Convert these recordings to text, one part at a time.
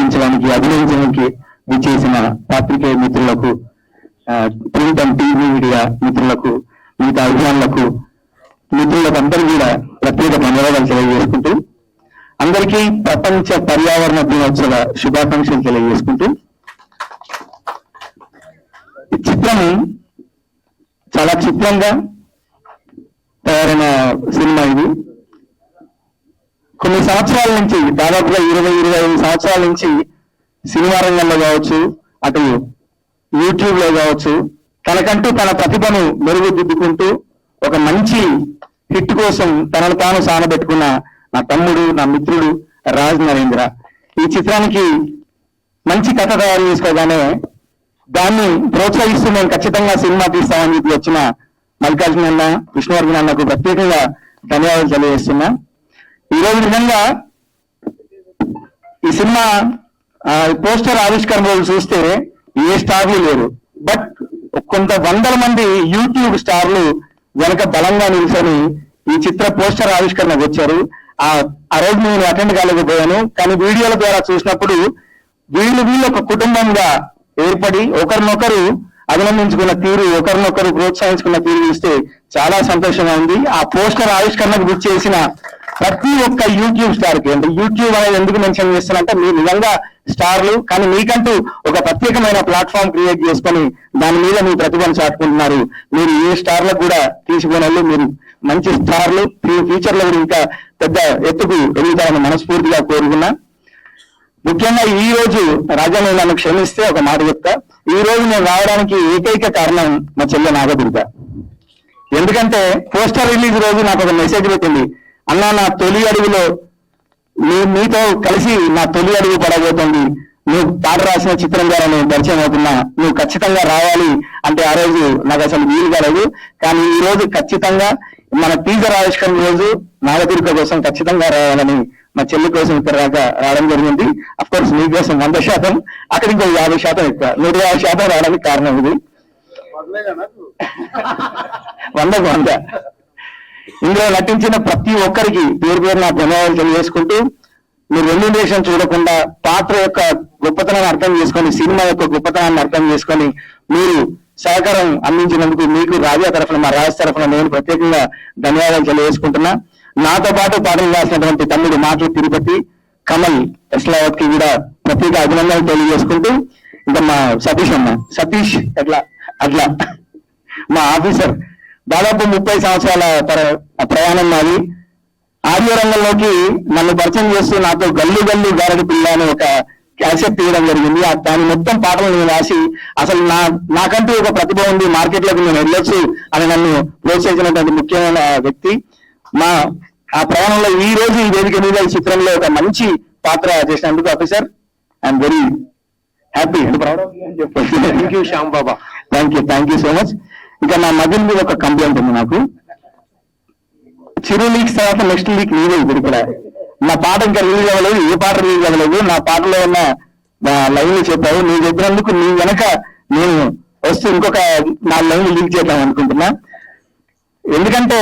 ఆశీర్వదించడానికి అభినందించడానికి విచ్చేసిన పాత్రికేయ మిత్రులకు, ప్రింట్ అండ్ టీవీ మీడియా మిత్రులకు, మిగతా అభిమానులకు, మిత్రులకు అందరూ కూడా ప్రత్యేక ధన్యవాదాలు తెలియజేసుకుంటూ, అందరికీ ప్రపంచ పర్యావరణ దినోత్సవ శుభాకాంక్షలు తెలియజేసుకుంటూ, ఈ చిత్రం చాలా చిత్రంగా తయారైన సినిమా ఇది. కొన్ని సంవత్సరాల నుంచి, దాదాపుగా 20-25 సంవత్సరాల నుంచి సినిమా రంగంలో కావచ్చు, అటు యూట్యూబ్ లో కావచ్చు, తనకంటూ తన ప్రతిభను మెరుగుదిద్దుకుంటూ ఒక మంచి హిట్ కోసం తనను తాను సానబెట్టుకున్న నా తమ్ముడు, నా మిత్రుడు రాజ్ నరేంద్ర ఈ చిత్రానికి మంచి కథ తయారు చేసుకోగానే దాన్ని ప్రోత్సహిస్తూ మేము ఖచ్చితంగా సినిమా తీస్తామని చెప్పి వచ్చిన మల్లికార్జున అన్న, విష్ణువర్ధన్ అన్నకు ప్రత్యేకంగా ధన్యవాదాలు తెలియజేస్తున్నా. ఈరోజు నిజంగా ఈ సినిమా పోస్టర్ ఆవిష్కరణ రోజు చూస్తే ఏ స్టార్లు లేరు, బట్ కొంత వందల మంది యూట్యూబ్ స్టార్లు వెనక బలంగా నిలిచొని ఈ చిత్ర పోస్టర్ ఆవిష్కరణకు వచ్చారు. ఆ రోజు నేను అటెండ్ కాలేకపోయాను, కానీ వీడియోల ద్వారా చూసినప్పుడు వీళ్ళు ఒక కుటుంబంగా ఏర్పడి ఒకరినొకరు అభినందించుకున్న తీరు, ఒకరినొకరు ప్రోత్సహించుకున్న తీరు చూస్తే చాలా సంతోషంగా ఉంది. ఆ పోస్టర్ ఆవిష్కరణకు బుక్ చేసిన ప్రతి ఒక్క యూట్యూబ్ స్టార్ కి, అంటే యూట్యూబ్ అనేది ఎందుకు మెన్షన్ చేస్తానంటే మీరు నిజంగా స్టార్లు, కానీ మీకంటూ ఒక ప్రత్యేకమైన ప్లాట్ఫామ్ క్రియేట్ చేసుకొని దాని మీద మీ ప్రతిభను చాటుకుంటున్నారు. మీరు ఏ స్టార్లకు కూడా తీసుకోవాలి, మీరు మంచి స్టార్లు ఫ్యూచర్ లో కూడా ఇంకా పెద్ద ఎత్తుకు ఎదుగుతారని మనస్ఫూర్తిగా కోరుకున్నా. ముఖ్యంగా ఈ రోజు రాజాని నన్ను క్షమిస్తే ఒక మాట చెప్తా, ఈ రోజు నేను రావడానికి ఏకైక కారణం మా చెల్లె నాగదుర్గ. ఎందుకంటే పోస్టర్ రిలీజ్ రోజు నాకు ఒక మెసేజ్ పెట్టింది, అన్న నా తొలి అడుగులో మీతో కలిసి నా తొలి అడుగు పడబోతుంది, నువ్వు పాట రాసిన చిత్రం ద్వారా నేను పరిచయం అవుతున్నా, నువ్వు ఖచ్చితంగా రావాలి అంటే ఆ రోజు నాకు అసలు వీలు కాలేదు. కానీ ఈ రోజు ఖచ్చితంగా మన టీజర్ ఆవిష్కరణ రోజు నాగదుర్గ కోసం ఖచ్చితంగా రావాలని మా చెల్లి కోసం ఇక్కడ దాకా రావడం జరిగింది. అఫ్ కోర్స్ మీ కోసం 100%, అక్కడ ఇంకో 50% ఎక్కువ, 150% రావడానికి కారణం ఇది. 100 ఇందులో నటించిన ప్రతి ఒక్కరికి పేరు పేరు నా ధన్యవాదాలు తెలియజేసుకుంటూ, మీరు రెమ్యునరేషన్ చూడకుండా పాత్ర యొక్క గొప్పతనాన్ని అర్థం చేసుకొని, సినిమా యొక్క గొప్పతనాన్ని అర్థం చేసుకొని మీరు సహకారం అందించినందుకు మీకు రాజా తరఫున, మా రాజు తరఫున నేను ప్రత్యేకంగా ధన్యవాదాలు తెలియజేసుకుంటున్నా. నాతో పాటు పాటలు రాసినటువంటి తమ్ముడు మాటలు తిరుపతి, కమల్ ఎస్లావత్ కి కూడా ప్రత్యేక అభినందనలు తెలియజేసుకుంటూ, ఇంకా మా సతీష్ అట్లా మా ఆఫీసర్, దాదాపు 30 సంవత్సరాల ప్రయాణం నాది. ఆడియో రంగంలోకి నన్ను పరిచయం చేస్తూ నాతో గల్లు గారడి పిల్ల అని ఒక క్యాసెట్ తీయడం జరిగింది. దాని మొత్తం పాటలు నేను రాసి, అసలు నాకంటూ ఒక ప్రతిభ ఉంది, మార్కెట్లోకి నేను వెళ్ళొచ్చు అని నన్ను ప్రోత్సహించినటువంటి ముఖ్యమైన వ్యక్తి. ఆ ప్రయాణంలో ఈ రోజు ఈ వేదిక మీద ఈ చిత్రంలో ఒక మంచి పాత్ర చేసినందుకు officer I'm very happy and proud of you అని చెప్పొచ్చు. Thank you Shyam Baba, thank you so much. ఇంకా నా మధ్య మీద ఒక కంప్లైంట్ ఉంది నాకు, చిరు లీక్స్ తర్వాత నెక్స్ట్ లీక్ నీదే ఇప్పుడు ఇక్కడ. నా పాట ఇంకా రిలీజ్ అవ్వలేదు, ఏ పాట రిలీజ్ అవ్వలేదు, నా పాటలో ఉన్న లైన్లు చెప్పావు, నువ్వు చెప్పినందుకు నీ వెనక నేను వస్తూ ఇంకొక 4 లైన్లు లీక్ చేద్దాం అనుకుంటున్నా. ఎందుకంటే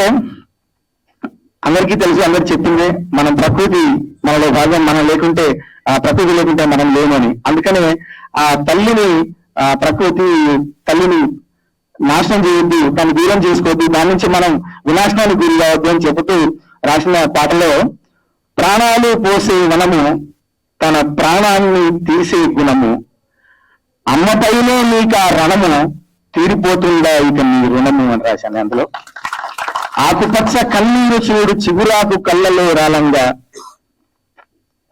అందరికీ తెలుసు, అందరు చెప్పిందే, మనం ప్రకృతి మనలో భాగం, మనం లేకుంటే ఆ ప్రకృతి లేకుంటే మనం లేమని. అందుకనే ఆ ప్రకృతి తల్లిని నాశనం చేయొద్దు, దాన్ని దూరం చేసుకోవద్దు, దాని నుంచి మనం వినాశనానికి గురి కావద్దు అని చెబుతూ రాసిన పాటలో, ప్రాణాలు పోసే వనము తన ప్రాణాన్ని తీసే గుణము, అమ్మపైనే నీకు ఆ రణము తీరిపోతుందా ఇక నీ రుణము అని రాశాను. అందులో ఆకుపచ్చ కన్నీరు చూడు చిగురాకు కళ్ళలో రాలంగా,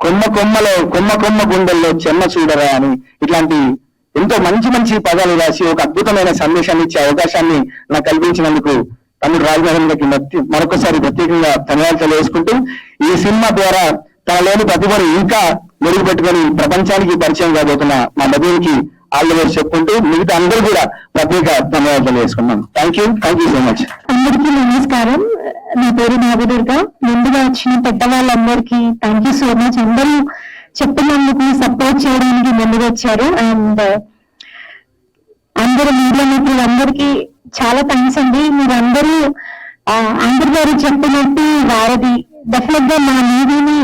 కొమ్మ గుండెల్లో చెమ్మ చూడరా అని ఇట్లాంటి ఎంతో మంచి పదాలు రాసి ఒక అద్భుతమైన సందేశాన్ని ఇచ్చే అవకాశాన్ని నాకు కల్పించినందుకు తమ్ముడు రాజనరేంద్రకి మరొకసారి ప్రత్యేకంగా ధన్యవాదాలు తెలియజేసుకుంటూ, ఈ సినిమా ద్వారా తనలోని ప్రతిభను ఇంకా మెరుగుపెట్టుకొని ప్రపంచానికి పరిచయం కాబోతున్న మా మధుకి ఆల్ ది బెస్ట్ చెప్పుకుంటూ, మిగతా అందరూ కూడా ప్రత్యేక ధన్యవాదాలు తెలియజేసుకున్నాం. Thank you so much. అందరికీ నమస్కారం. నా పేరు నాగదుర్గ. ముందుగా వచ్చిన పెద్దవాళ్ళందరికీ థ్యాంక్ యూ సో మచ్. అందరూ చెప్పినందుకు, సపోర్ట్ చేయడానికి ముందుకు వచ్చారు. అండ్ అందరూ మీడియా మిత్రులందరికీ చాలా థ్యాంక్స్ అండి. మీరందరూ అందరి గారు చెప్పినట్టు వారధి డెఫినెట్ గా మా మూవీని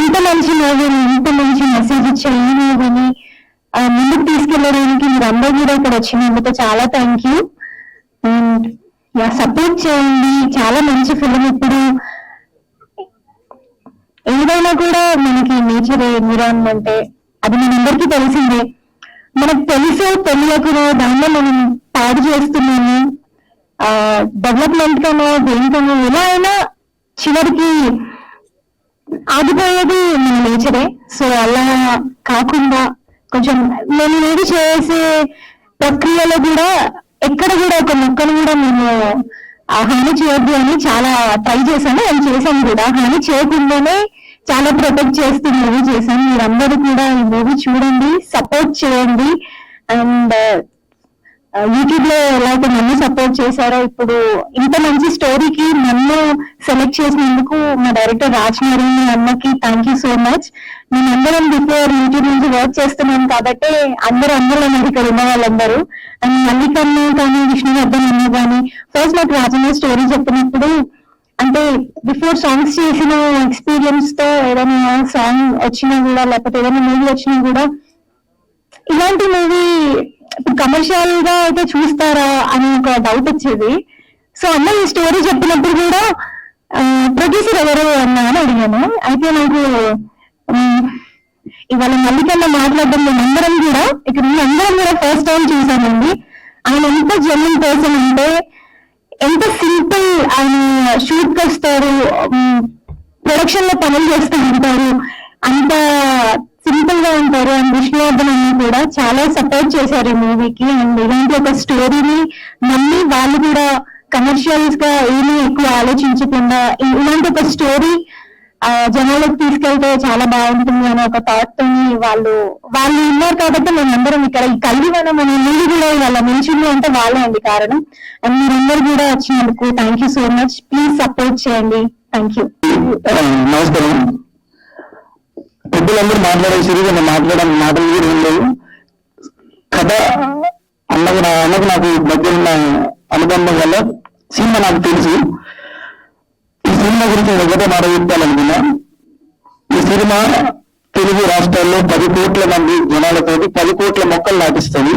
ఇంత మంచి మూవీని, ఇంత మంచి మెసేజ్ ఇచ్చే ఈ మూవీని ముందుకు తీసుకెళ్ళడానికి మీరు అందరూ కూడా ఇక్కడ వచ్చినందుకు చాలా థ్యాంక్ యూ. అండ్ సపోర్ట్ చేయండి. చాలా మంచి ఫిలిం. ఇప్పుడు ఏదైనా కూడా మనకి నేచర్ ఎన్విరాన్మెంట్ అది మనందరికీ తెలిసిందే. మనకు తెలుసో తెలియకనో దాన్ని మనం పాడు చేస్తున్నాము. డెవలప్మెంట్ కనో దేనికనో ఎలా అయినా చివరికి ఆగిపోయేది మన నేచరే. సో అలా కాకుండా కొంచెం నేను ఏది చేసే ప్రక్రియలో కూడా ఎక్కడ కూడా ఒక మొక్కను కూడా మేము హాని చేయొద్దు అని చాలా ట్రై చేశాను. నేను చేశాను కూడా. హాని చేయకుండానే చాలా ప్రొటెక్ట్ చేస్తూ మూవీ చేశాను. మీరందరూ కూడా ఈ మూవీ చూడండి, సపోర్ట్ చేయండి. అండ్ యూట్యూబ్ లో ఎలా అయితే నన్ను సపోర్ట్ చేశారో, ఇప్పుడు ఇంత మంచి స్టోరీకి నన్ను సెలెక్ట్ చేసినందుకు మా డైరెక్టర్ రాజ్నారాయణ అన్నకి థ్యాంక్ యూ సో మచ్. మేమందరం బిఫోర్ యూట్యూబ్ నుంచి వర్క్ చేస్తున్నాం కాబట్టి అందరూ ఇక్కడ ఉన్న వాళ్ళందరూ. అండ్ మల్లికన్ను కానీ విష్ణువర్ధన్ అన్న కానీ ఫస్ట్ నాకు రాజన్న స్టోరీ చెప్పినప్పుడు, అంటే బిఫోర్ సాంగ్స్ చేసిన ఎక్స్పీరియన్స్ తో ఏదైనా సాంగ్ వచ్చినా కూడా లేకపోతే ఏదైనా మూవీ వచ్చినా కూడా ఇలాంటి మూవీ కమర్షియల్ గా అయితే చూస్తారా అని ఒక డౌట్ వచ్చేది. సో అన్న ఈ స్టోరీ చెప్పినప్పుడు కూడా ప్రొడ్యూసర్ ఎవరు అన్నా అని అడిగాను. అయితే నాకు ఇవాళ మల్లికన్నా మాట్లాడడం మేమందరం కూడా ఇక్కడ అందరం కూడా ఫస్ట్ టైం చూసామండి. ఆయన ఎంత జెన్యూన్ పర్సన్ అంటే, ఎంత సింపుల్ ఆయన షూట్ కి వస్తారు, ప్రొడక్షన్ లో పనులు చేస్తూ ఉంటారు, అంత సింపుల్ గా ఉంటారు. అండ్ విష్ణువర్ధన్ అన్న కూడా చాలా సపోర్ట్ చేశారు ఈ మూవీకి. అండ్ ఇలాంటి ఒక స్టోరీని నమ్మి వాళ్ళు కూడా కమర్షియల్స్ గా ఏమీ ఎక్కువ ఆలోచించకుండా ఇలాంటి ఒక స్టోరీ జనాలకు తీసుకెళ్తే చాలా బాగుంటుంది అనే ఒక థాట్ తోని వాళ్ళు ఉన్నారు కాబట్టి మేమందరం ఇక్కడ ఈ కల్వివనం అనే మూవీ కూడా వాళ్ళ నిలిచింది అంటే వాళ్ళే అండి కారణం. అండ్ మీరందరూ కూడా వచ్చినందుకు thank you so much. Please support చేయండి. Thank you. నమస్కారం. పెద్దలందరూ మాట్లాడేసి మాట్లాడడం మాటలు కూడా ఏం లేవు. కథ అన్నకు నాకు మధ్య ఉన్న అనుబంధం వల్ల సినిమా నాకు తెలుసు. ఈ సినిమా గురించి ఒకటే మాట చెప్పాలనుకున్నా. ఈ సినిమా తెలుగు రాష్ట్రాల్లో 10 కోట్ల మంది జనాలతో 10 కోట్ల మొక్కలు నాటిస్తుంది.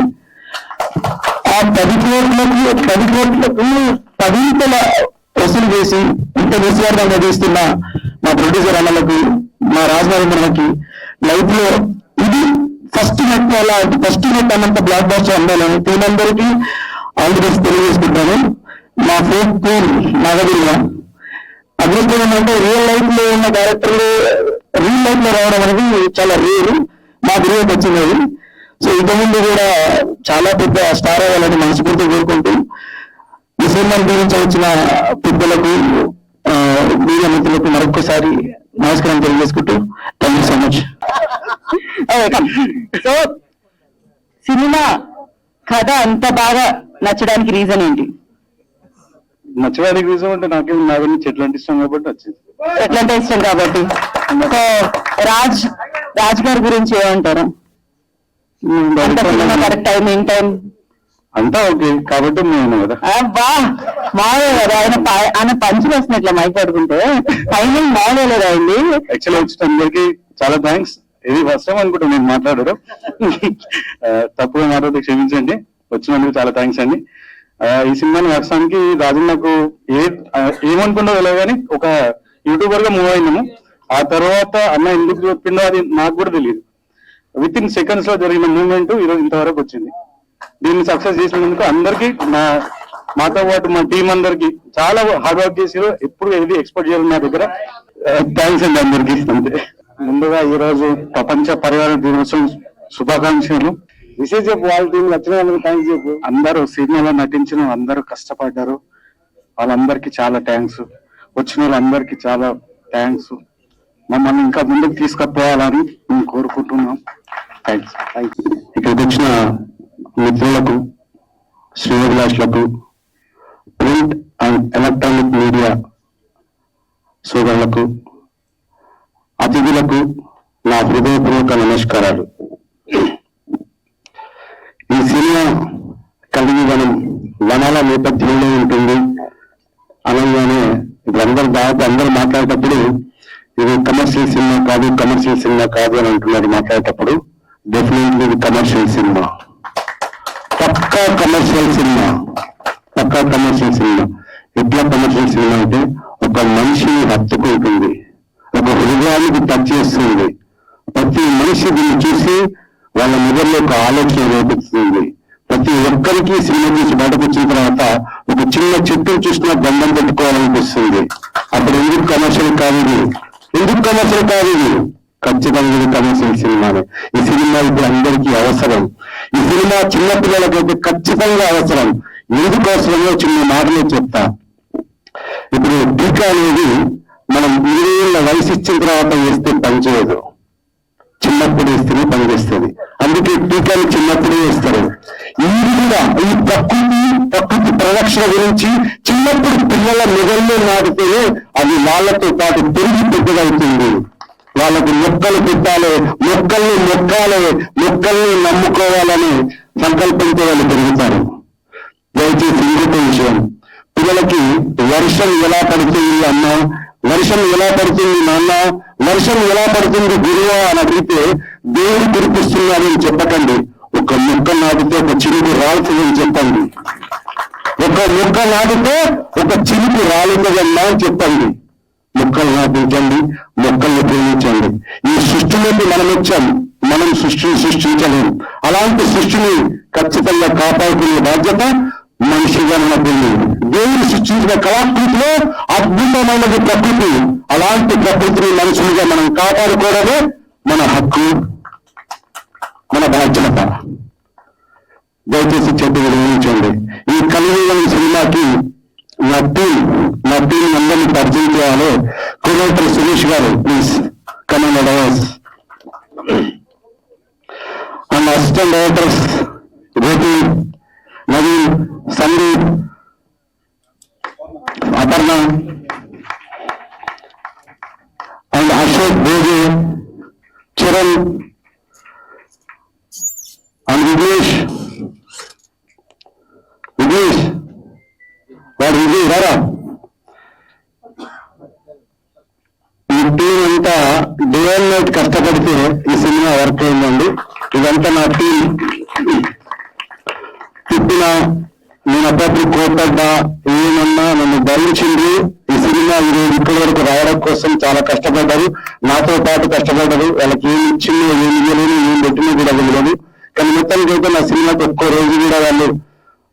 ఆ 10 కోట్లకు 10 వసూలు చేసి ఇంత విశ్వాసంగా తీస్తున్న మా ప్రొడ్యూసర్ అన్నలకు, మా రాజనారాయణకి లైఫ్ లో ఇది ఫస్ట్ నెట్ అన్నంత బ్లాక్ బాస్టర్ అందాలని దీనందరికీ ఆల్ ది బెస్ట్ తెలియజేసుకుంటాను. మా ఫోక్ కూల్ నాగదిరిగా అదృష్టం ఏంటంటే రియల్ లైఫ్ లో ఉన్న క్యారెక్టర్లు రియల్ లైఫ్ లో రావడం అనేది చాలా రేరు. మా గురువుకి వచ్చింది. సో ఇంతకుముందు కూడా చాలా పెద్ద స్టార్ అవ్వాలని మనస్ఫూర్తిగా కోరుకుంటూ ఈ సినిమాని గురించి వచ్చిన పెద్దలకు, మీడియా మిత్రులకు మరొకసారి నమస్కారం తెలియజేసుకుంటూ thank you so much. So cinema కథ అంత బాగా నచ్చడానికి రీజన్ ఏంటి? నచ్చడానికి రీజన్ అంటే నాకేం నా గురించి చెట్లు అంటే ఇష్టం కాబట్టి వచ్చింది. ఎట్లంటే ఇష్టం కాబట్టి. సో రాజ్ గారి గురించి ఏమంటారు? కరెక్ట్ టైం ఏం టైం అంతా ఓకే కాబట్టి నేను కదా మామూలు కదా. ఆయన పంచులు వస్తున్నట్లా మాట్లాడుకుంటే టైమింగ్ బాగోలేదు అయింది. యాక్చువల్లీ వచ్చిన అందరికి చాలా థ్యాంక్స్. ఇది ఫస్ట్ టైం అనుకుంటా నేను మాట్లాడారు. తప్పుగా మాట్లాడితే క్షమించండి. వచ్చినందుకు చాలా థ్యాంక్స్ అండి. ఈ సినిమాని నచ్చడానికి రాజు నాకు ఏమనుకుంటో తెలియదు కానీ ఒక యూట్యూబర్ గా మూవ్ అయినాము. ఆ తర్వాత అన్న ఎందుకు చెప్పిందో అది నాకు కూడా తెలియదు. విత్ ఇన్ సెకండ్స్ లో జరిగిన మూవ్మెంట్ ఈరోజు ఇంతవరకు వచ్చింది. దీన్ని సక్సెస్ చేసినందుకు అందరికి, మాతో పాటు మా టీం అందరికి చాలా హార్డ్ వర్క్ చేసారు. ఎప్పుడు ఏది ఎక్స్పెక్ట్ చేయాలి నా దగ్గర. థ్యాంక్స్ అండి అందరికి. అంతే. ముందుగా ఈ రోజు ప్రపంచ పర్యావరణ దినోత్సవం శుభాకాంక్షలు. విశేష చెప్పు, వాళ్ళ టీం నచ్చిన వాళ్ళకి థ్యాంక్స్ చెప్పు. అందరూ సినిమాలో నటించిన అందరూ కష్టపడ్డారు. వాళ్ళందరికీ చాలా థ్యాంక్స్. వచ్చిన వాళ్ళందరికీ చాలా థ్యాంక్స్. మమ్మల్ని ఇంకా ముందుకు తీసుకుపోవాలని మేము కోరుకుంటున్నాం. థ్యాంక్స్. ఇక్కడికి వచ్చిన మిత్రులకు, శ్రేయోభిలాషులకు, ప్రింట్ అండ్ ఎలక్ట్రానిక్ మీడియా సోదరులకు, అతిథులకు నా హృదయపూర్వక నమస్కారాలు. ఈ సినిమా కలిగివనం వనాల నేపథ్యంలో ఉంటుంది అనగానే ఇప్పుడు అందరూ మాట్లాడేటప్పుడు ఇది కమర్షియల్ సినిమా కాదు అని అంటున్నారు మాట్లాడేటప్పుడు. డెఫినెట్లీ ఇది కమర్షియల్ సినిమా, పక్కా కమర్షియల్ సినిమా. ఎట్లా కమర్షియల్ సినిమా అంటే ఒక మనిషిని హత్తుకుంటుంది, ఒక హృదయానికి టచ్ చేస్తుంది. ప్రతి మనిషి దీన్ని చూసి వాళ్ళ మొదల్లో ఒక ఆలోచన రేపిస్తుంది. ప్రతి ఒక్కరికి సినిమా చూసి బయటకు వచ్చిన తర్వాత ఒక చిన్న చెట్టును చూసినా దండం పెట్టుకోవాలనిపిస్తుంది. అప్పుడు ఎందుకు కమర్షియల్ కాదు ఇది? ఖచ్చితంగా ఇది కమర్షియల్ సినిమానే. ఈ సినిమా ఇప్పుడు అందరికీ అవసరం. ఈ సినిమా చిన్నపిల్లలకైతే ఖచ్చితంగా అవసరం. ఎందుకు అవసరమో చిన్న మాటలే చెప్తా. ఇప్పుడు టీకా అనేది మనం 20 ఏళ్ళ వయసు ఇచ్చిన తర్వాత వేస్తే పనిచేయదు, చిన్నప్పుడు వేస్తేనే పనిచేస్తుంది. అందుకే టీకాలు చిన్నప్పుడే వేస్తారు. ఇది కూడా ఈ ప్రకృతి పరిరక్షణ గురించి చిన్నప్పుడు పిల్లల మెదల్లో నాటితేనే అది వాళ్ళతో పాటు పెరిగి పెద్దదవుతుంది. వాళ్ళకు మొక్కలు పెట్టాలి, మొక్కల్ని నమ్ముకోవాలని సంకల్పంతో వాళ్ళు పెరుగుతారు. దయచేసి ఇంకొక విషయం, పిల్లలకి వర్షం ఎలా పడుతుంది అన్న, వర్షం ఎలా పడుతుంది నాన్న, వర్షం ఎలా పడుతుంది గురువా అని అడిగితే దేవుడు కురిపిస్తున్నారని చెప్పకండి. ఒక మొక్క నాటితే ఒక చినుకు రాలుతుందని చెప్పండి. ఒక మొక్క నాటితే ఒక చినుకు రాలుతుందన్నా అని చెప్పండి. మొక్కలు నాటించండి, మొక్కల్ని ప్రేమించండి. ఈ సృష్టిలోకి మనం వచ్చాం, మనం సృష్టిని సృష్టించలేము. అలాంటి సృష్టిని ఖచ్చితంగా కాపాడుకునే బాధ్యత మనిషిగా మనకుంది. దేవుడు సృష్టించిన కళాకృతిలో అద్భుతమైనది ప్రకృతి. అలాంటి ప్రకృతిని మనుషులుగా మనం కాపాడుకోవడమే మన హక్కు, మన బాధ్యత. దయచేసి చెట్టు నిర్వహించండి. ఈ కలియుగం సినిమాకి నా టీం అందరినీ పరిచయం చేయాలి. కోడేటర్ సురేష్ గారు please come on directors and assistant directors Gopi, Naveen, Sandeep, Aparna and Ashok, Bhogi, Charan and Vignesh వాడు విజయ్ రారా. ఈ టీం అంతా డే అండ్ నైట్ కష్టపడితే ఈ సినిమా వర్క్ అయిందండి. ఇదంతా నా టీం. తిప్పిన నేను అప్పటి కోపడ్డా ఏమన్నా నన్ను భరించింది. ఈ సినిమా ఈరోజు ఇప్పటి వరకు రావడం కోసం చాలా కష్టపడ్డారు, నాతో పాటు కష్టపడ్డారు. వాళ్ళకి ఏమి ఇచ్చిందో ఏమి ఇవ్వలేదు, ఏం పెట్టినా కూడా తెలియదు. కానీ మొత్తానికి అయితే నా సినిమాకి ఒక్కో రోజు కూడా వాళ్ళ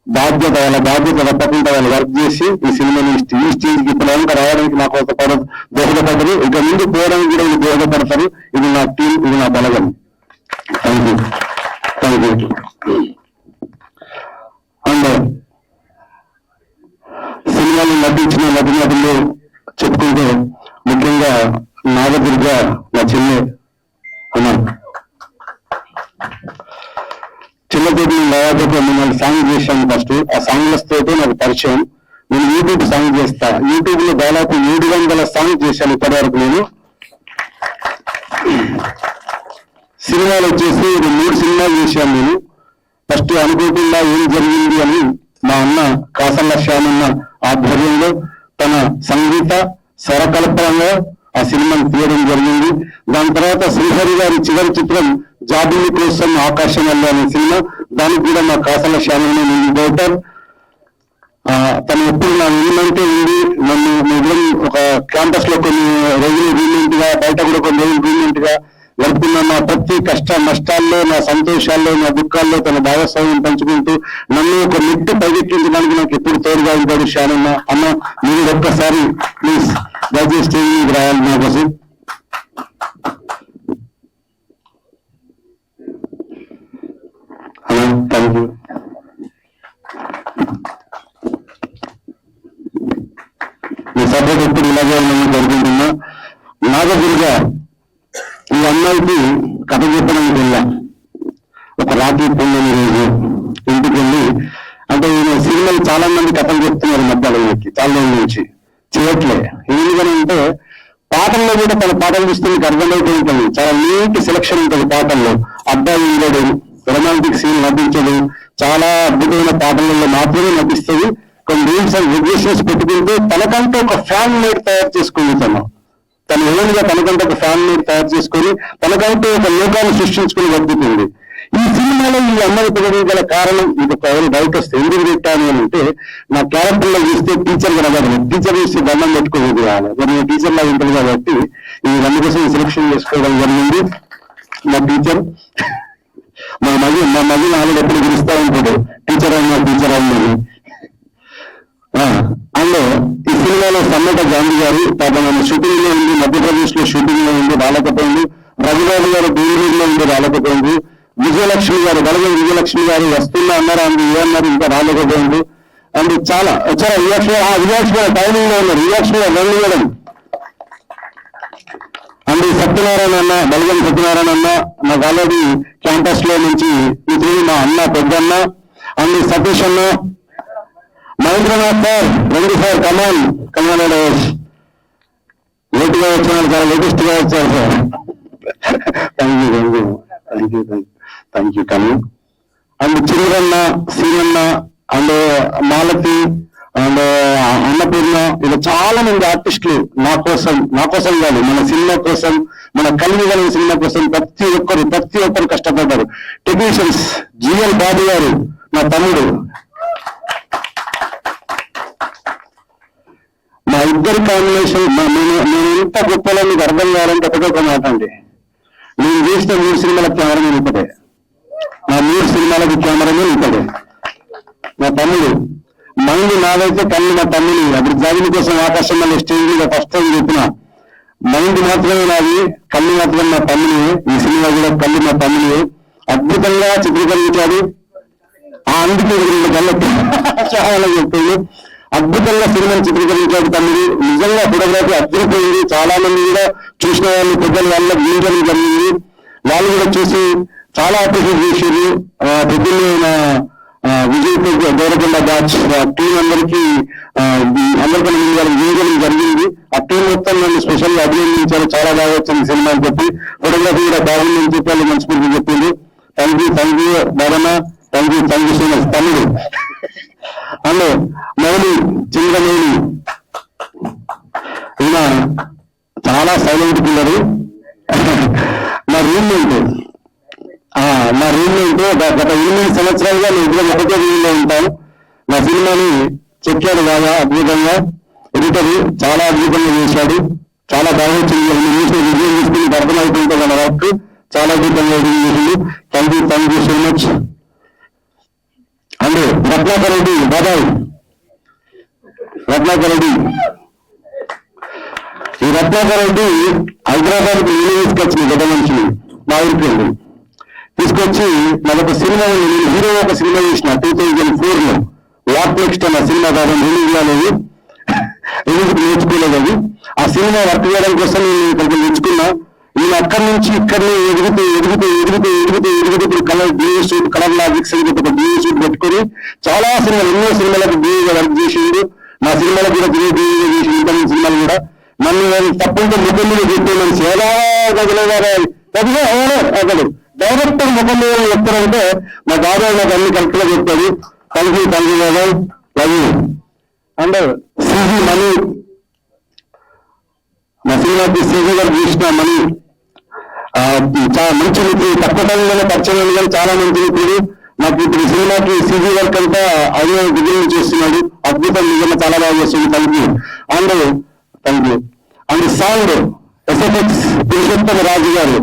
బాధ్యత తప్పకుండా వాళ్ళు వర్క్ చేసి ఈ సినిమాని ఈ స్టేజ్కి ఇప్పుడు రావడానికి నాకు దోహదపడరు. ఇక ముందు పోవడానికి కూడా వీళ్ళు దోహదపడతారు. ఇది నా టీం, ఇది నా బలగం. Thank you. అండ్ సినిమాలో నటించిన నటులు చెప్పుకుంటే ముఖ్యంగా నాగదుర్గ నా చెల్లె అన్నా. చిన్నతోటి నేను దాదాపు నేను సాంగ్ చేశాను. ఫస్ట్ ఆ సాంగ్లెస్ తోటి నాకు పరిచయం. నేను యూట్యూబ్ సాంగ్ చేస్తా. యూట్యూబ్ లో దాదాపు 700 సాంగ్ చేశాను ఇప్పటి వరకు. నేను సినిమాలు వచ్చేసి 3 సినిమాలు చేశాను. నేను ఫస్ట్ అనుకోకుండా ఏం జరిగింది అని మా అన్న కాసల్ల శ్యామన్న ఆధ్వర్యంలో తన సంగీత స్వరకల్పనలో ఆ సినిమాను తీయడం జరిగింది. దాని తర్వాత శ్రీహరి గారి చివరి చిత్రం జాబిలి కోసం ఆకాశంలో అనే సినిమా, దానికి కూడా మా కాసల్ల శ్యామన్న నేను డైరెక్టర్. తను ఎప్పుడు నా ఇల్లంటే ఉంది. నన్ను మిగిలిన ఒక క్యాంపస్ లో కొన్ని రోజులు రూమెంట్ గా, బయట కూడా కొన్ని రోజులు రూమెంట్ గా గడుపుతున్న నా ప్రతి కష్ట నష్టాల్లో, నా సంతోషాల్లో, నా దుఃఖాల్లో తన భాగస్వామ్యం పంచుకుంటూ నన్ను ఒక మెట్టు పైకెక్కించడానికి నాకు ఎప్పుడు తోడుగా ఉంటాడు శ్యామన్న. అన్న మీరు ఒక్కసారి ప్లీజ్ దయచేసి స్టేజ్ మీద రావాలి నా కోసం. Hello, thank you. Me support ఎప్పుడు ఇలాగే ఉన్నామని కోరుకుంటున్నా. నాగదుర్గ ఈ అమ్మాయికి కథ చెప్పడానికి వెళ్ళా. ఒక రాత్రి పొందని రోజు ఇంటికి వెళ్ళి, అంటే ఈయన సినిమాలు చాలా మంది కథలు చెప్తున్నారు మధ్యాహ్నంకి, చాలా రోజుల నుంచి చేయట్లే. ఎందుకంటే పాటల్లో కూడా తన పాటలు చూస్తే మీకు అర్థమైతే ఉంటుంది. చాలా నీట్ సెలక్షన్ ఉంటుంది పాటల్లో. అబ్బాయి ఉండడు, రొమాంటిక్ సీన్ నటించదు, చాలా అద్భుతమైన పాటలలో మాత్రమే నటిస్తుంది. కొన్ని రూల్స్ అండ్ రెగ్యులేషన్స్ పెట్టుకుంటూ తనకంటూ ఒక ఫ్యాన్ మేడ్ తయారు చేసుకుంది. తను తన ఓన్గా తనకంటే ఒక ఫ్యామిలీ తయారు చేసుకొని తనకంటే ఒక లోకాన్ని సృష్టించుకుని బతుకుతుంది. ఈ సినిమాలో ఈ అమ్మాయి పెరగడం గల కారణం ఇది ఎవరు బయట వస్తే ఎందుకు పెట్టాను అని అంటే, నా క్యారెక్టర్ లో చూస్తే టీచర్ కనబడదు, టీచర్ చూస్తే దండం పెట్టుకోలేదు కావాలి, నేను టీచర్ లాగా ఉంటుంది కాబట్టి ఈ అందుకోసం సెలెక్షన్ చేసుకోవడం జరిగింది. మా టీచర్ మా మధ్య ఆల్రెడీ ఎప్పుడు పిలుస్తా ఉంటాడు టీచర్ అన్నది. అందులో ఈ సినిమాలో సమ్మట గాంధీ గారు పాపం షూటింగ్ లో ఉంది, మధ్యప్రదేశ్ లో షూటింగ్ లో ఉంది, రాలేకపోయింది. రఘుబాబు గారు బెంగళూరులో ఉంది, రాలేకపోయింది. విజయలక్ష్మి గారు బలగం విజయలక్ష్మి గారు వస్తున్నా అన్నారు, అందు ఏమన్నారు ఇంకా రాలేకపోయింది. అండ్ చాలా విజయలక్ష్మి గారు టైమింగ్ లో ఉన్నారు, విజయలక్ష్మి గారు రండి మేడం. అండ్ సత్యనారాయణ అన్న, బలగం సత్యనారాయణ అన్న నాకు ఆల్రెడీ క్యాంపస్ లో నుంచి ఇది మా అన్న పెద్దన్న. అండ్ సతీష్ అన్న, మహేంద్రనాథ్ సార్ రండి సార్, కమాన్ లేట్గా వచ్చినారు, చాలా లేటెస్ట్ గా వచ్చారు sir. Thank you coming. And Chandranna, Seenanna, and Malathi, and Annapurna, ఇలా చాలా మంది ఆర్టిస్టులు నా కోసం కాదు, మన సినిమా కోసం, మన కలిగి కలిగిన సినిమా కోసం ప్రతి ఒక్కరు కష్టపడ్డారు. టెక్నీషియన్స్ జిఎల్ బాబు గారు నా తమ్ముడు, మా ఇద్దరి కాంబినేషన్. నేను ఎంత గొప్పలో మీకు అర్థం కావాలంటే ఒకటే మాట అండి, నేను చేసిన 3 సినిమాల కెమెరామెన్ ఇక్కడే, నా 3 సినిమాలకి కెమెరామెన్ ఇక్కడే నా తమ్ముడు. మైండ్ నాదైతే కళ్ళు మా తమ్ముని. అప్పుడు జాగిని కోసం ఆకాశం వల్ల స్టేజ్ మీద ఫస్ట్ టైం చెప్పిన, మైండ్ మాత్రమే నాది, కళ్ళు మాత్రమే మా తమ్ముని. ఈ సినిమా కూడా కళ్ళు మా తమ్ముని అద్భుతంగా చిత్రీకరించాడు. అందుకే కళ్ళు చాలా చెప్తాను, అద్భుతంగా సినిమాని చిత్రీకరించాడు తమ్ముడు. నిజంగా ఫోటోగ్రఫీ అద్భుతమైంది. చాలా మంది కూడా చూసిన వాళ్ళు పెద్దల వల్ల వీడియోలు జరిగింది, వాళ్ళు కూడా చూసి చాలా అప్రిషియేట్ చేశారు. పెద్దలు విజయ్ దేవరకొండ బ్యాచ్ టీం అందరికీ అందరికన్నా ముందు వాళ్ళకి వీడియోలు జరిగింది. ఆ టీం మొత్తం నన్ను స్పెషల్ గా అభినందించారు, చాలా బాగా వచ్చింది సినిమా అని చెప్పి. ఫోటోగ్రఫీ కూడా బాగుందని చెప్పి వాళ్ళు మనస్ఫూర్తి చెప్పింది. Thank you Babanna, thank you so much తమ్ముడు. అందులో మౌలి, చంద్రమౌళి ఈయన చాలా సైలెంట్ పిల్లరు. నా రూమ్మేట్ గత 8 సంవత్సరాలుగా నేను ఇద్దరు ఒకటే రూమ్లో ఉంటాను. నా సినిమాని చెక్కాడు బాగా అద్భుతంగా, ఎడిటర్ చాలా అద్భుతంగా చేశాడు, చాలా బాగా వచ్చింది. విజయం తీసుకుని అర్థమవుతుంటే మన వర్క్ చాలా అద్భుతంగా ఎడిట్ చేసింది. Thank you so much. And Ratnakar Reddy బాబాయ్, ఈ రత్నాకర్ రెడ్డి హైదరాబాద్ కి నేను తీసుకొచ్చింది గత మనిషిని మా ఊరికి తీసుకొచ్చి మనొక సినిమా, నేను హీరో ఒక సినిమా చేసిన 2004 లో. వాట్ నెక్స్ట్ అన్న సినిమా కాదు, రిలీజ్ కాలేదు, నేర్చుకోలేదు అది. ఆ సినిమా వర్క్ చేయడం కోసం నేను ఇక్కడికి నేర్చుకున్నా. నేను అక్కడి నుంచి ఇక్కడిని ఎదుగుతూ ఇప్పుడు colour blue suit, colour logics అని చెప్పి ఒక బ్లూ సూట్ పెట్టుకుని చాలా సినిమాలు, ఎన్నో సినిమాలకు బ్లూగా వర్క్ చేసిండు. నా సినిమాలకు కూడా బ్లూగా చేసి ఇంటర్ సినిమాలు కూడా నన్ను తప్పంటే ముఖం మీద చెప్పే మనిషి ఎలా అసలు డైరెక్టర్ ముఖం మీద చెప్తారంటే మా బాబాయ్ నాకు అన్ని కరెక్ట్ గా చెప్తాడు. థ్యాంక్ యూ బాబాయ్. అండ్ సిజీ మనీ, మా సినిమాకి సిజీ గారు చూసిన మనీ చాలా మంచి మిత్రుడు, తక్కువ టైంలోనే పరిచయం కానీ చాలా మంచి మిత్రుడు నాకు. ఇప్పుడు సినిమాకి సిజీ వర్క్ అంతా అదే డిగ్రీ చేస్తున్నాడు, అద్భుతం, నిజంగా చాలా బాగా చేస్తుంది. Thank you. And sound SFX Purushottama Raju గారు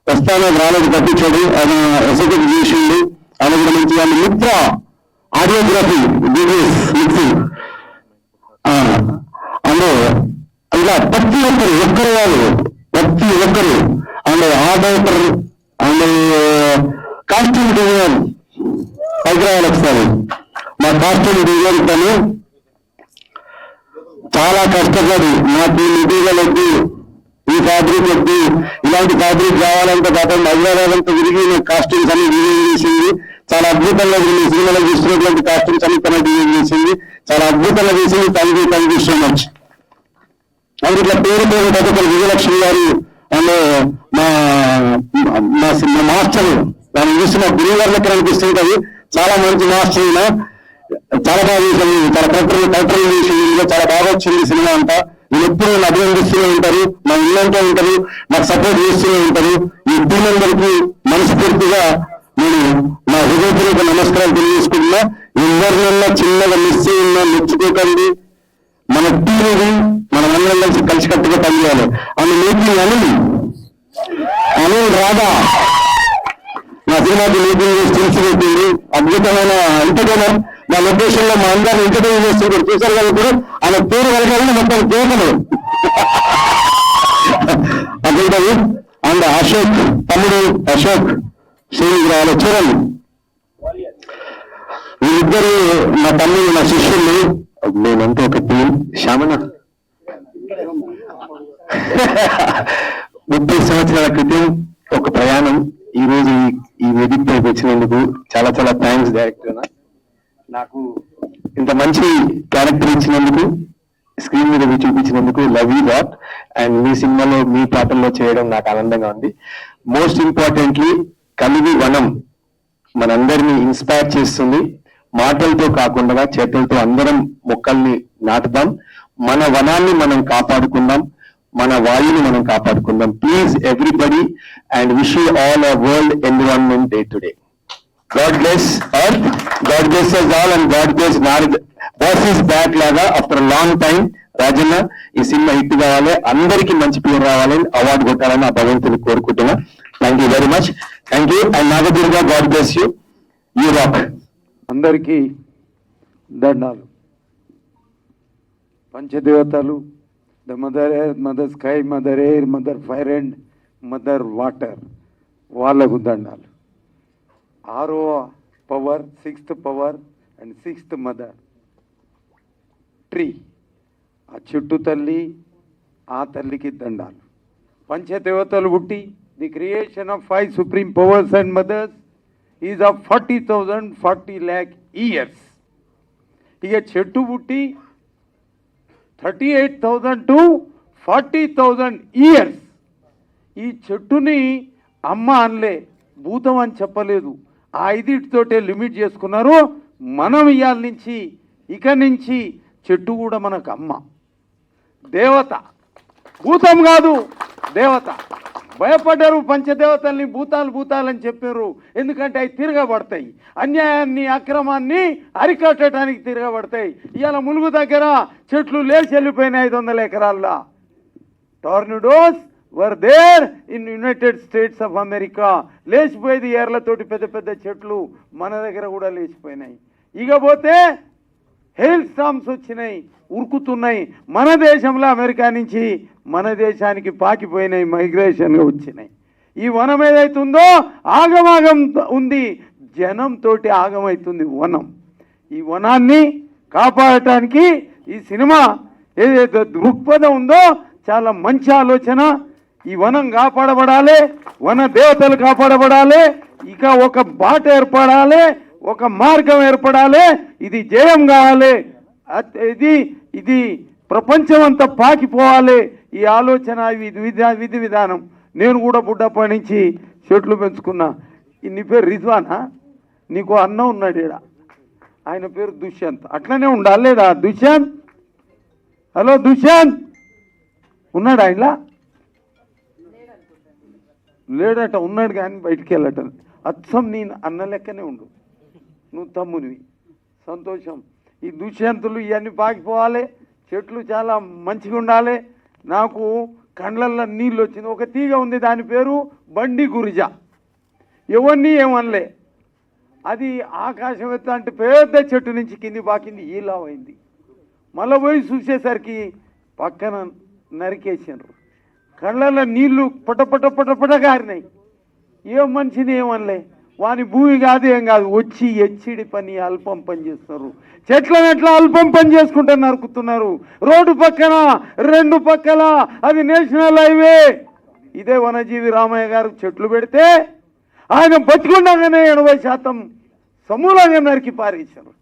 ప్రస్థానానికి రాలేదు, తప్పించాడు, ఆయన ఎస్ఎఫ్ఎక్స్ చేసిండు, ఆయన కూడా మంచి. ఆయన మిత్ర ఆడియోగ్రఫీ వీడియోస్ మిక్సింగ్, అందులో ఇలా ప్రతి ఒక్కరు and order and costume design Hyderabad ఒకసారి. మా కాస్ట్యూమ్ డిజైన్ తను చాలా కష్టపడి నాకు మెటీరియల్ వద్దు, ఈ ఫ్యాబ్రిక్ వద్దు, ఇలాంటి ఫ్యాబ్రిక్ కావాలంటే పాపం హైదరాబాద్ అంతా తిరిగి కాస్ట్యూమ్స్ అన్ని డిజైన్ చేసింది. చాలా అద్భుతంగా సినిమాలో చూస్తున్నటువంటి కాస్ట్యూమ్స్ అన్ని తన డిజైన్ చేసింది, చాలా అద్భుతంగా చేసింది. Thank you so much. And ఇట్లా పేరు బతుకలు విజయలక్ష్మి గారు అండ్ మా మాస్టర్, దాన్ని చూసిన గురువు గారి లెక్క అనిపిస్తుంటది. చాలా మంచి మాస్టర్ అయినా చాలా బాగా చేసింది, చాలా కరెక్టర్ చేసింది, చాలా బాగా వచ్చింది సినిమా అంతా. వీళ్ళు ఎప్పుడు నన్ను అభినందిస్తూనే ఉంటారు, నా ఇల్లంతా ఉంటారు, నాకు సపోర్ట్ చేస్తూనే ఉంటారు. ఈ టీం అందరికీ మనస్ఫూర్తిగా నేను నా హృదయపూర్వక నమస్కారాలు తెలియజేసుకుంటున్నా. ఎవరినన్నా చిన్నగా మిస్ అయినా మెచ్చుకోకండి. మన టీం ఇది, మనం అందరం కలిసికట్టుగా పనిచేయాలి. అని మీటింగ్ అనిల్ రాధా నా సినిమాకి మీటింగ్ చేసి తెలిసిపెట్టింది. అద్భుతమైన ఎంటర్టైనర్. నా లొకేషన్ లో మా అందరిని ఎంటర్టైన్ చేస్తుంటారు. చూసారు కదా ఇప్పుడు ఆయన పేరు వెళ్ళగానే మొత్తం కేకలు అదేంటది. అండ్ అశోక్ తమ్ముడు అశోక్ శ్రీరాలు చూడండి, వీళ్ళిద్దరు నా తమ్ముడు నా శిష్యులు. నేనంతా ఒక టీం. శ్యామన 30 సంవత్సరాల క్రితం ఒక ప్రయాణం. ఈ రోజు ఈ వేదిక పైకి వచ్చినందుకు చాలా చాలా థ్యాంక్స్ డైరెక్టర్. నాకు ఇంత మంచి క్యారెక్టర్ ఇచ్చినందుకు, స్క్రీన్ మీద చూపించినందుకు లవ్ యూ లాట్. అండ్ మీ సినిమాలో మీ పాటల్లో చేయడం నాకు ఆనందంగా ఉంది. మోస్ట్ ఇంపార్టెంట్లీ కలిగి వనం మనందరినీ ఇన్స్పైర్ చేస్తుంది. మాటలతో కాకుండా చేతులతో అందరం మొక్కల్ని నాటుదాం, మన వనాన్ని మనం కాపాడుకుందాం, మన వాయుని మనం కాపాడుకుందాం. Please everybody and wish you all a world environment day today. God bless earth, God bless us all, and God bless Narad. Boss is back లాగా ఆఫ్టర్ లాంగ్ టైం. రాజన్న ఈ సినిమా హిట్ కావాలి, అందరికీ మంచి పేరు రావాలని, అవార్డు కొట్టాలని ఆ భగవంతుని కోరుకుంటున్నా. Thank you very much. Thank you. And Nagadurga, God bless you. You rock. అందరికీ దండాలు. పంచదేవతలు, the mother earth, mother sky, mother air, mother fire and mother water, వాళ్ళకు దండాలు. 6వ power, 6th power and 6th mother tree, ఆ చెట్టు తల్లి, ఆ తల్లికి దండాలు. పంచదేవతలు పుట్టి the creation of 5 supreme powers and mothers is of 40,000 40 lakh years. ఇక చెట్టు పుట్టి 38,000 to 40,000 ఇయర్స్. ఈ చెట్టుని అమ్మ అనలే, భూతం అని చెప్పలేదు. ఆ 5తోటే లిమిట్ చేసుకున్నారు. మనం ఇవాళ నుంచి ఇక నుంచి చెట్టు కూడా మనకు అమ్మ, దేవత, భూతం కాదు దేవత. భయపడ్డారు పంచదేవతల్ని భూతాలు భూతాలని చెప్పారు. ఎందుకంటే అవి తిరగబడతాయి, అన్యాయాన్ని అక్రమాన్ని అరికట్టడానికి తిరగబడతాయి. ఇవాళ ములుగు దగ్గర చెట్లు లేచి వెళ్ళిపోయినాయి 500 ఎకరాల్లో. Tornadoes were there in United States of America. లేచిపోయేది ఏర్లతోటి పెద్ద పెద్ద చెట్లు, మన దగ్గర కూడా లేచిపోయినాయి. ఇకపోతే హెయిల్ స్టామ్స్ వచ్చినాయి, ఉరుకుతున్నాయి. మన దేశంలో అమెరికా నుంచి మన దేశానికి పాకిపోయినాయి, మైగ్రేషన్గా వచ్చినాయి. ఈ వనం ఏదైతుందో ఆగమాగం ఉంది, జనంతో ఆగమవుతుంది వనం. ఈ వనాన్ని కాపాడటానికి ఈ సినిమా ఏదైతే దృక్పథం ఉందో చాలా మంచి ఆలోచన. ఈ వనం కాపాడబడాలి, వన దేవతలు కాపాడబడాలి, ఇక ఒక బాట ఏర్పడాలి, ఒక మార్గం ఏర్పడాలి, ఇది జయం కావాలి, ఇది ప్రపంచం అంతా పాకిపోవాలి. ఈ ఆలోచన విధి విధానం. నేను కూడా బుడ్డప్పటి నుంచి చెట్లు పెంచుకున్నా. నీ పేరు రిజ్వానా? నీకు అన్న ఉన్నాడు ఈడ, ఆయన పేరు దుష్యంత్. అట్లనే ఉండాలి లేదా దుష్యంత్? హలో దుష్యంత్ ఉన్నాడు? ఆయనలా లేడట, ఉన్నాడు కానీ బయటికి వెళ్ళట. అచ్చం నేను అన్న లెక్కనే ఉండు, నువ్వు తమ్మునివి. సంతోషం. ఈ దుష్యంతులు ఇవన్నీ పాకిపోవాలి, చెట్లు చాలా మంచిగా ఉండాలి. నాకు కండ్లల్లో నీళ్ళు వచ్చింది. ఒక తీగ ఉంది, దాని పేరు బండి గురిజ. ఎవరిని ఏమనలే, అది ఆకాశం ఎత్తు అంటే పెద్ద చెట్టు నుంచి కింది పాకింది, ఇలా అయింది. మళ్ళీ పోయి చూసేసరికి పక్కన నరికేసినారు. కళ్ళల్లో నీళ్లు పటపట గారినాయి. ఏం మనిషిని ఏమనలే, వాని భూమి కాదు ఏం కాదు, వచ్చి ఎచ్చిడి పని అల్పం పని చేస్తున్నారు. చెట్లను ఎట్లా అల్పం పని చేసుకుంటే నరుకుతున్నారు. రోడ్డు పక్కన 2 పక్కల అది నేషనల్ హైవే. ఇదే వనజీవి రామయ్య గారు చెట్లు పెడితే ఆయన బతికుండగానే 80% సమూలంగా నరికి పారేశారు.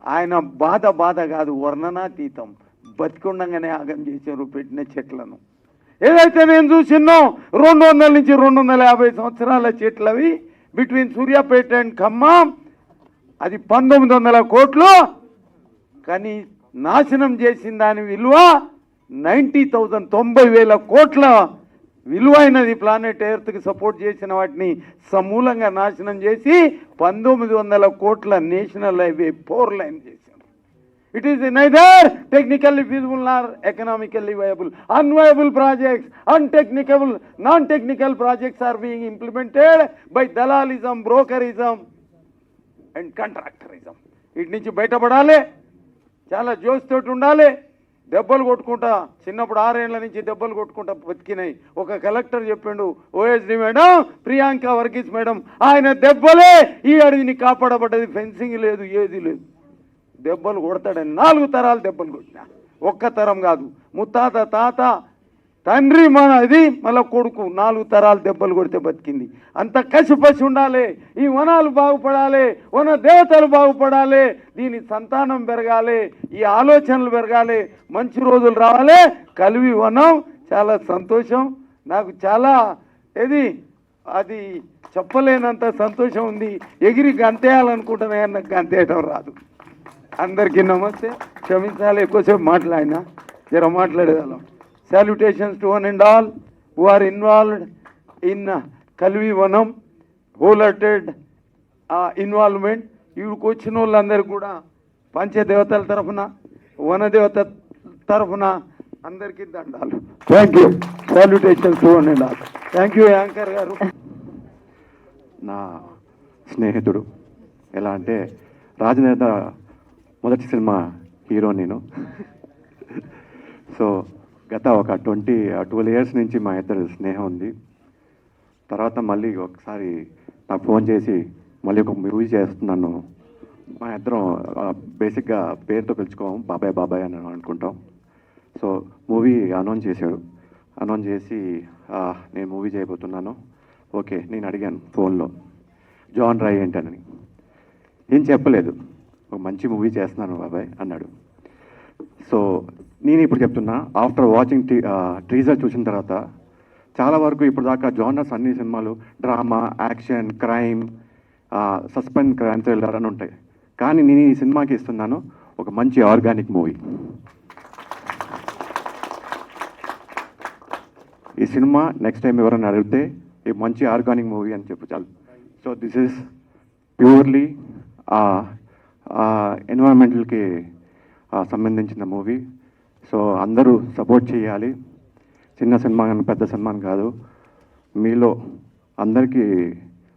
ఆయన బాధ కాదు, వర్ణనాతీతం. బతికుండగానే ఆగం చేశారు పెట్టిన చెట్లను. ఏదైతే నేను చూసినో 200 నుంచి 250 సంవత్సరాల చెట్లు అవి బిట్వీన్ సూర్యాపేట అండ్ ఖమ్మం. అది 1900 కోట్లు. కానీ నాశనం చేసిన దాని విలువ 90,000 90,000 కోట్ల విలువైనది ప్లానెట్ ఎర్త్కి సపోర్ట్ చేసిన వాటిని సమూలంగా నాశనం చేసి 1900 కోట్ల నేషనల్ హైవే 4 లైన్ చేశారు. It is neither technically feasible nor economically viable. Unviable projects, untechnical, non-technical projects are being implemented by dalalism, brokerism and contractorism. ఇటు నుంచి బయటపడాలి, చాలా జోష్ తోటి ఉండాలి. దెబ్బలు కొట్టుకుంటా, చిన్నప్పుడు 6 ఏళ్ల నుంచి దెబ్బలు కొట్టుకుంటా బతికినాయి. ఒక కలెక్టర్ చెప్పిండు, OSD madam, Priyanka Varghese madam, ఆయన దెబ్బలే ఈ అడవిని కాపాడబడ్డది, ఫెన్సింగ్ లేదు, ఏది లేదు. దెబ్బలు కొడతాడని 4 తరాలు దెబ్బలు కొట్టినా, ఒక్క తరం కాదు. ముత్తాత, తాత, తండ్రి, మన ఇది మళ్ళీ కొడుకు, 4 తరాలు దెబ్బలు కొడితే బతికింది. అంత కసిపసి ఉండాలి. ఈ వనాలు బాగుపడాలి, వన దేవతలు బాగుపడాలి, దీని సంతానం పెరగాలి, ఈ ఆలోచనలు పెరగాలి, మంచి రోజులు రావాలి. కలివి వనం చాలా సంతోషం నాకు, చాలా అది చెప్పలేనంత సంతోషం ఉంది. ఎగిరి గంతేయాలనుకుంటున్నా కానీ నాకు గంతేయటం రాదు. అందరికీ నమస్తే, క్షమించాలి ఎక్కువసేపు మాట్లాడినా, జర మాట్లాడేదాం. Salutations to one and all who are involved in Kalvi Vanam, wholehearted involvement. ఇక్కడికి వచ్చిన వాళ్ళందరూ కూడా పంచదేవతల తరఫున, వనదేవత తరఫున అందరికీ దండాలు. Thank you. Salutations to one and all. Thank you anchor గారు. నా స్నేహితుడు ఎలా అంటే, రాజనేత మొదటి సినిమా హీరో నేను. సో గత ఒక 12 ఇయర్స్ నుంచి మా ఇద్దరు స్నేహం ఉంది. తర్వాత మళ్ళీ ఒకసారి నాకు ఫోన్ చేసి మళ్ళీ ఒక మూవీ చేస్తున్నాను, మా ఇద్దరం బేసిక్గా పేరుతో పిలుచుకోము, బాబాయ్ బాబాయ్ అని అనుకుంటాం. సో మూవీ అనౌన్స్ చేశాడు. అనౌన్స్ చేసి నేను మూవీ చేయబోతున్నాను. ఓకే, నేను అడిగాను ఫోన్లో జాన్ రాయ్ ఏంటని. ఏం చెప్పలేదు, ఒక మంచి మూవీ చేస్తున్నాను బాబాయ్ అన్నాడు. సో నేను ఇప్పుడు చెప్తున్నా, ఆఫ్టర్ వాచింగ్ టీజర్ చూసిన తర్వాత చాలా వరకు ఇప్పుడు దాకా జానర్స్ అన్ని సినిమాలు drama, action, crime, suspense, crime, thriller అని ఉంటాయి. కానీ నేను ఈ సినిమాకి ఇస్తున్నాను ఒక మంచి ఆర్గానిక్ మూవీ. ఈ సినిమా నెక్స్ట్ టైం ఎవరైనా అడిగితే ఈ మంచి ఆర్గానిక్ మూవీ అని చెప్పు చాలు. సో దిస్ ఈస్ ప్యూర్లీ ఎన్వైరన్మెంటల్కి సంబంధించిన మూవీ. సో అందరూ సపోర్ట్ చేయాలి. చిన్న సినిమా కానీ పెద్ద సినిమా కాదు, మీలో అందరికీ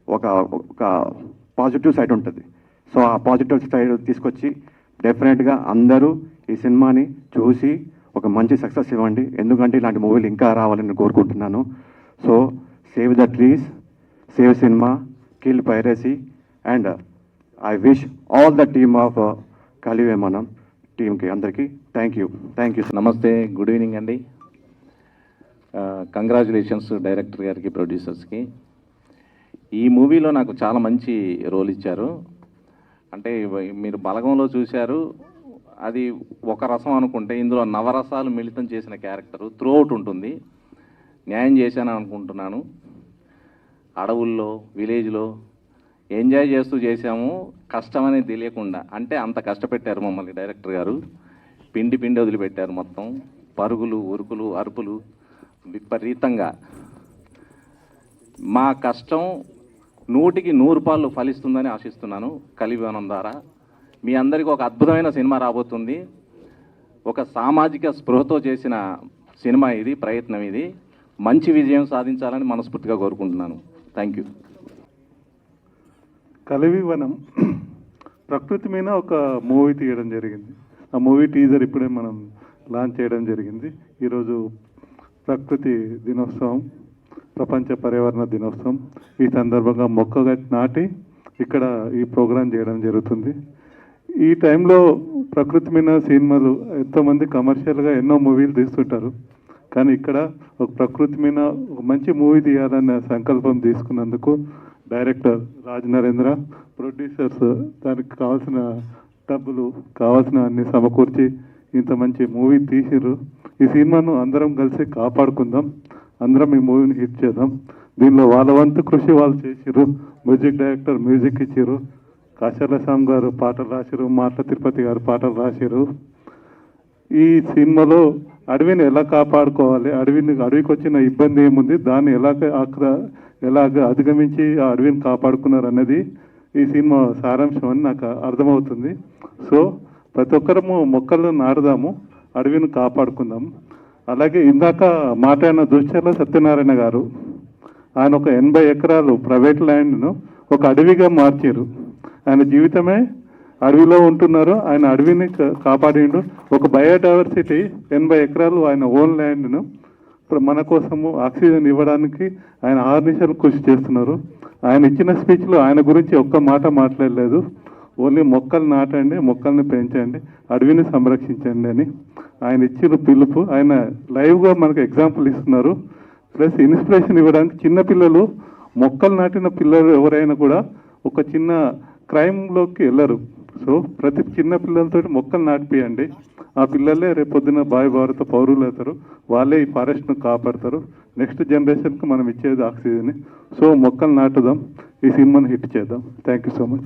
ఒక పాజిటివ్ సైడ్ ఉంటుంది. సో ఆ పాజిటివ్ సైడ్ తీసుకొచ్చి డెఫినెట్గా అందరూ ఈ సినిమాని చూసి ఒక మంచి సక్సెస్ ఇవ్వండి. ఎందుకంటే ఇలాంటి మూవీలు ఇంకా రావాలని కోరుకుంటున్నాను. So save the trees, save cinema, kill piracy, and I wish all the team of Kalivi మనం టీంకి అందరికీ థ్యాంక్ యూ. నమస్తే, గుడ్ ఈవినింగ్ అండి. కంగ్రాచులేషన్స్ డైరెక్టర్ గారికి, ప్రొడ్యూసర్స్కి. ఈ మూవీలో నాకు చాలా మంచి రోల్ ఇచ్చారు. అంటే మీరు బలగంలో చూశారు, అది ఒక రసం అనుకుంటే ఇందులో నవరసాలు మిళితం చేసిన క్యారెక్టరు త్రూ అవుట్ ఉంటుంది. న్యాయం చేశాను అనుకుంటున్నాను. అడవుల్లో, విలేజ్లో ఎంజాయ్ చేస్తూ చేశాము, కష్టమని తెలియకుండా. అంటే అంత కష్టపెట్టారు మమ్మల్ని డైరెక్టర్ గారు, పిండి వదిలిపెట్టారు మొత్తం. పరుగులు, ఉరుకులు, అరుపులు విపరీతంగా. మా కష్టం 100కి 100 పాళ్ళు ఫలిస్తుందని ఆశిస్తున్నాను. కలివివనం ద్వారా మీ అందరికీ ఒక అద్భుతమైన సినిమా రాబోతుంది. ఒక సామాజిక స్పృహతో చేసిన సినిమా ఇది, ప్రయత్నం ఇది. మంచి విజయం సాధించాలని మనస్ఫూర్తిగా కోరుకుంటున్నాను. Thank you. కలివి వనం ప్రకృతి మీద ఒక మూవీ తీయడం జరిగింది. ఆ మూవీ టీజర్ ఇప్పుడే మనం లాంచ్ చేయడం జరిగింది. ఈరోజు ప్రకృతి దినోత్సవం, ప్రపంచ పర్యావరణ దినోత్సవం. ఈ సందర్భంగా మొక్క నాటి ఇక్కడ ఈ ప్రోగ్రాం చేయడం జరుగుతుంది. ఈ టైంలో ప్రకృతి మీద సినిమాలు ఎంతోమంది కమర్షియల్గా ఎన్నో మూవీలు తీస్తుంటారు, కానీ ఇక్కడ ఒక ప్రకృతి మీద ఒక మంచి మూవీ తీయాలన్న సంకల్పం తీసుకున్నందుకు డైరెక్టర్ రాజ్ నరేంద్ర, ప్రొడ్యూసర్స్ దానికి కావాల్సిన డబ్బులు కావాల్సిన అన్ని సమకూర్చి ఇంత మంచి మూవీ తీసిర్రు. ఈ సినిమాను అందరం కలిసి కాపాడుకుందాం, అందరం ఈ మూవీని హిట్ చేద్దాం. దీనిలో వాళ్ళ వంతు కృషి వాళ్ళు చేసిర్రు. మ్యూజిక్ డైరెక్టర్ మ్యూజిక్ ఇచ్చిర్రు, కాశర్ల శ్యామ్ గారు పాటలు రాసిరు, మాట్ల తిరుపతి గారు పాటలు రాసిరు. ఈ సినిమాలో అడవిని ఎలా కాపాడుకోవాలి, అడవికి వచ్చిన ఇబ్బంది ఏముంది, దాన్ని ఎలాగ అధిగమించి ఆ అడవిని కాపాడుకున్నారు అన్నది ఈ సినిమా సారాంశం అని నాకు అర్థమవుతుంది. సో ప్రతి ఒక్కరము మొక్కలను నాటుదాము, అడవిని కాపాడుకుందాం. అలాగే ఇందాక మాట్లాడిన దుశ్చర్ల సత్యనారాయణ గారు, ఆయన ఒక 80 ఎకరాలు ప్రైవేట్ ల్యాండ్ను ఒక అడవిగా మార్చారు. ఆయన జీవితమే అడవిలో ఉంటున్నారు, ఆయన అడవిని కాపాడిండు. ఒక బయోడైవర్సిటీ 80 ఎకరాలు ఆయన ఓన్ ల్యాండ్ను మన కోసము ఆక్సిజన్ ఇవ్వడానికి ఆయన ఆర్నిషాలు కృషి చేస్తున్నారు. ఆయన ఇచ్చిన స్పీచ్లో ఆయన గురించి ఒక్క మాట మాట్లాడలేదు. ఓన్లీ మొక్కలు నాటండి, మొక్కల్ని పెంచండి, అడవిని సంరక్షించండి అని ఆయన ఇచ్చిన పిలుపు. ఆయన లైవ్గా మనకు ఎగ్జాంపుల్ ఇస్తున్నారు. ప్లస్ ఇన్స్పిరేషన్ ఇవ్వడానికి చిన్నపిల్లలు, మొక్కలు నాటిన పిల్లలు ఎవరైనా కూడా ఒక చిన్న క్రైమ్లోకి వెళ్ళరు. సో ప్రతి చిన్న పిల్లలతో మొక్కలు నాటిపియండి. ఆ పిల్లలే రేపొద్దున భారత పౌరులు అవుతారు, వాళ్ళే ఈ ఫారెస్ట్ను కాపాడతారు. నెక్స్ట్ జనరేషన్కి మనం ఇచ్చేది ఆక్సిజన్. సో మొక్కలు నాటుదాం, ఈ సినిమాని హిట్ చేద్దాం. Thank you so much.